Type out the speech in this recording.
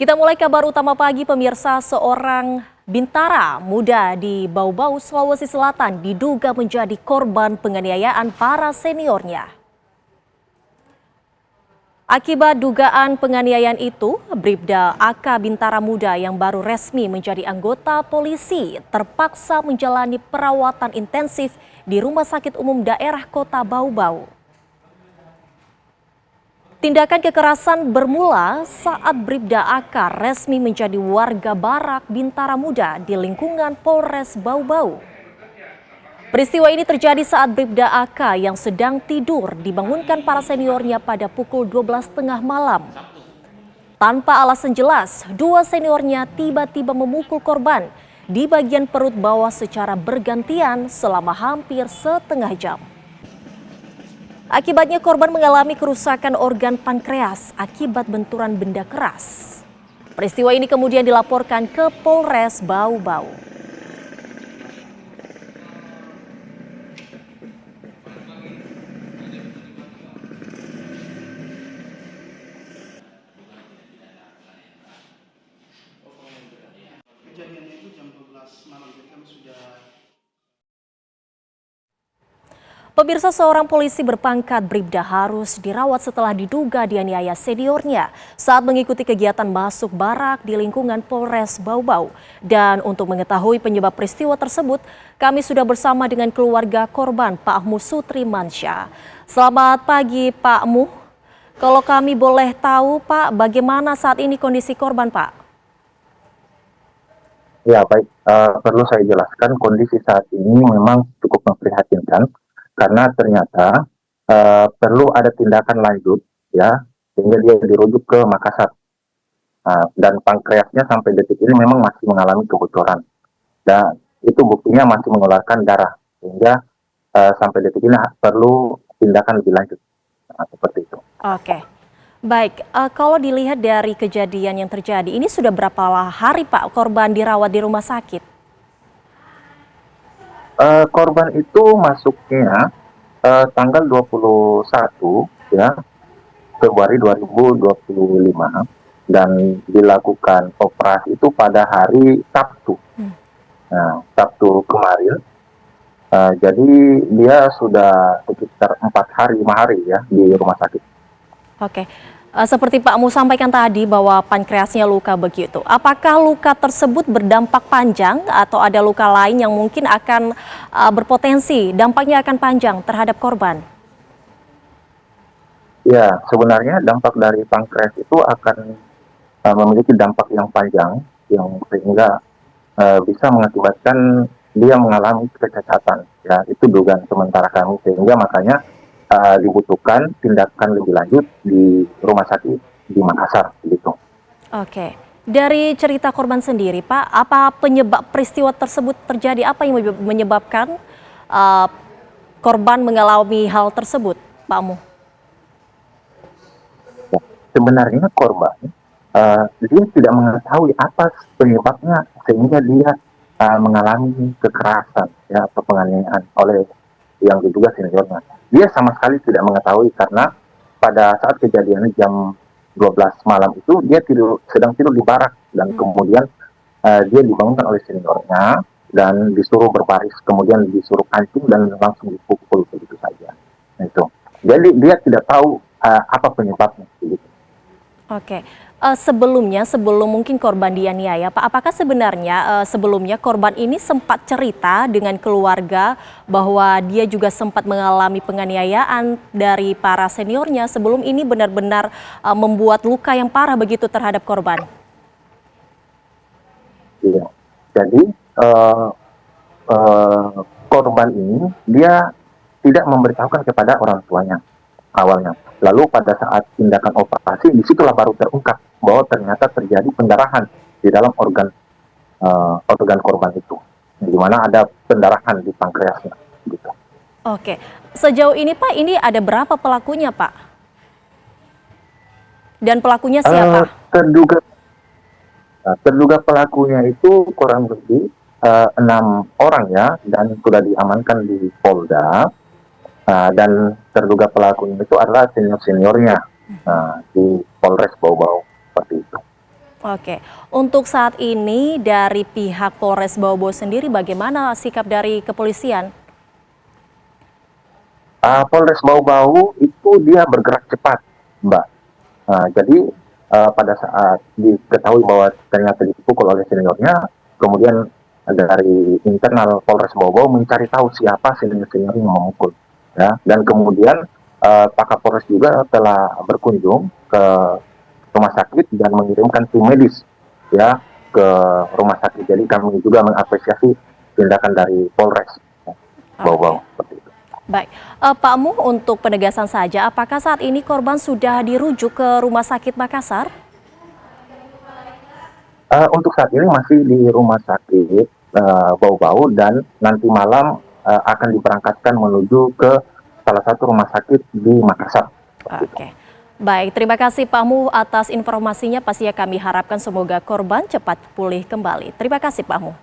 Kita mulai kabar utama pagi pemirsa, seorang bintara muda di Bau-Bau, Sulawesi Selatan diduga menjadi korban penganiayaan para seniornya. Akibat dugaan penganiayaan itu, Bribda AK Bintara Muda yang baru resmi menjadi anggota polisi terpaksa menjalani perawatan intensif di Rumah Sakit Umum Daerah Kota Bau-Bau. Tindakan kekerasan bermula saat Bribda AK resmi menjadi warga barak Bintara Muda di lingkungan Polres Bau-Bau. Peristiwa ini terjadi saat Bribda AK yang sedang tidur dibangunkan para seniornya pada pukul 12.30 malam. Tanpa alasan jelas, dua seniornya tiba-tiba memukul korban di bagian perut bawah secara bergantian selama hampir setengah jam. Akibatnya korban mengalami kerusakan organ pankreas akibat benturan benda keras. Peristiwa ini kemudian dilaporkan ke Polres Bau-Bau. Kejadiannya itu jam 12 malam, jadi kami sudah. Pemirsa, seorang polisi berpangkat Bribda harus dirawat setelah diduga dianiaya seniornya saat mengikuti kegiatan masuk barak di lingkungan Polres Bau-Bau. Dan untuk mengetahui penyebab peristiwa tersebut, kami sudah bersama dengan keluarga korban, Pak Ahmu Sutrimansyah. Selamat pagi Pak Ahmu. Kalau kami boleh tahu Pak, bagaimana saat ini kondisi korban Pak? Ya baik, perlu saya jelaskan kondisi saat ini memang cukup memprihatinkan. Karena ternyata perlu ada tindakan lanjut, ya, sehingga dia dirujuk ke Makassar. Dan pankreasnya sampai detik ini memang masih mengalami kebocoran. Dan itu buktinya masih mengeluarkan darah, sehingga sampai detik ini perlu tindakan lebih lanjut. Seperti itu. Oke, baik. Kalau dilihat dari kejadian yang terjadi, ini sudah berapa hari Pak korban dirawat di rumah sakit? Korban itu masuknya tanggal 21 ya, Februari 2025 dan dilakukan operasi itu pada hari Sabtu. Nah, Sabtu kemarin. Jadi dia sudah sekitar 4 hari 5 hari ya di rumah sakit. Oke. Seperti Pak Mu sampaikan tadi bahwa pankreasnya luka begitu. Apakah luka tersebut berdampak panjang atau ada luka lain yang mungkin akan berpotensi dampaknya akan panjang terhadap korban? Ya, sebenarnya dampak dari pankreas itu akan memiliki dampak yang panjang yang sehingga bisa mengakibatkan dia mengalami kecacatan. Ya, itu dugaan sementara kami, sehingga makanya dibutuhkan tindakan lebih lanjut di rumah sakit di Makassar gitu. Oke, dari cerita korban sendiri Pak, apa penyebab peristiwa tersebut terjadi? Apa yang menyebabkan korban mengalami hal tersebut, Pak Mu? Ya, sebenarnya korban dia tidak mengetahui apa penyebabnya sehingga dia mengalami kekerasan ya atau penganiayaan oleh yang diduga seniornya. Dia sama sekali tidak mengetahui karena pada saat kejadiannya jam 12 malam itu dia sedang tidur di barak dan kemudian dia dibangunkan oleh seniornya dan disuruh berbaris, kemudian disuruh kancing dan langsung dipukul begitu saja. Nah, itu. Jadi dia tidak tahu apa penyebabnya. Begitu. Oke. Sebelum mungkin korban dianiaya, Pak, apakah sebenarnya sebelumnya korban ini sempat cerita dengan keluarga bahwa dia juga sempat mengalami penganiayaan dari para seniornya sebelum ini benar-benar membuat luka yang parah begitu terhadap korban? Iya. Jadi korban ini dia tidak memberitahukan kepada orang tuanya awalnya. Lalu pada saat tindakan operasi, disitulah baru terungkap bahwa ternyata terjadi pendarahan di dalam organ korban itu, di mana ada pendarahan di pankreasnya. Gitu. Oke, sejauh ini Pak, ini ada berapa pelakunya Pak? Dan pelakunya siapa? Terduga pelakunya itu kurang lebih 6 orang ya, dan sudah diamankan di Polda. Dan terduga pelakunya itu adalah senior-seniornya di Polres Bau-Bau, seperti itu. Oke, untuk saat ini dari pihak Polres Bau-Bau sendiri bagaimana sikap dari kepolisian? Polres Bau-Bau itu dia bergerak cepat, Mbak. Jadi pada saat diketahui bahwa ternyata dipukul oleh seniornya, kemudian dari internal Polres Bau-Bau mencari tahu siapa senior-senior yang memukul. Ya, dan kemudian Pak Kapolres juga telah berkunjung ke rumah sakit dan mengirimkan tim medis ya ke rumah sakit. Jadi kami juga mengapresiasi tindakan dari Polres Oke, Bau-Bau seperti itu. baik. Pak Mu, untuk penegasan saja, apakah saat ini korban sudah dirujuk ke Rumah Sakit Makassar? Untuk saat ini masih di rumah sakit Bau-Bau dan nanti malam akan diberangkatkan menuju ke salah satu rumah sakit di Makassar. Oke. Baik, terima kasih Pak Mu atas informasinya. Pastinya kami harapkan semoga korban cepat pulih kembali. Terima kasih Pak Mu.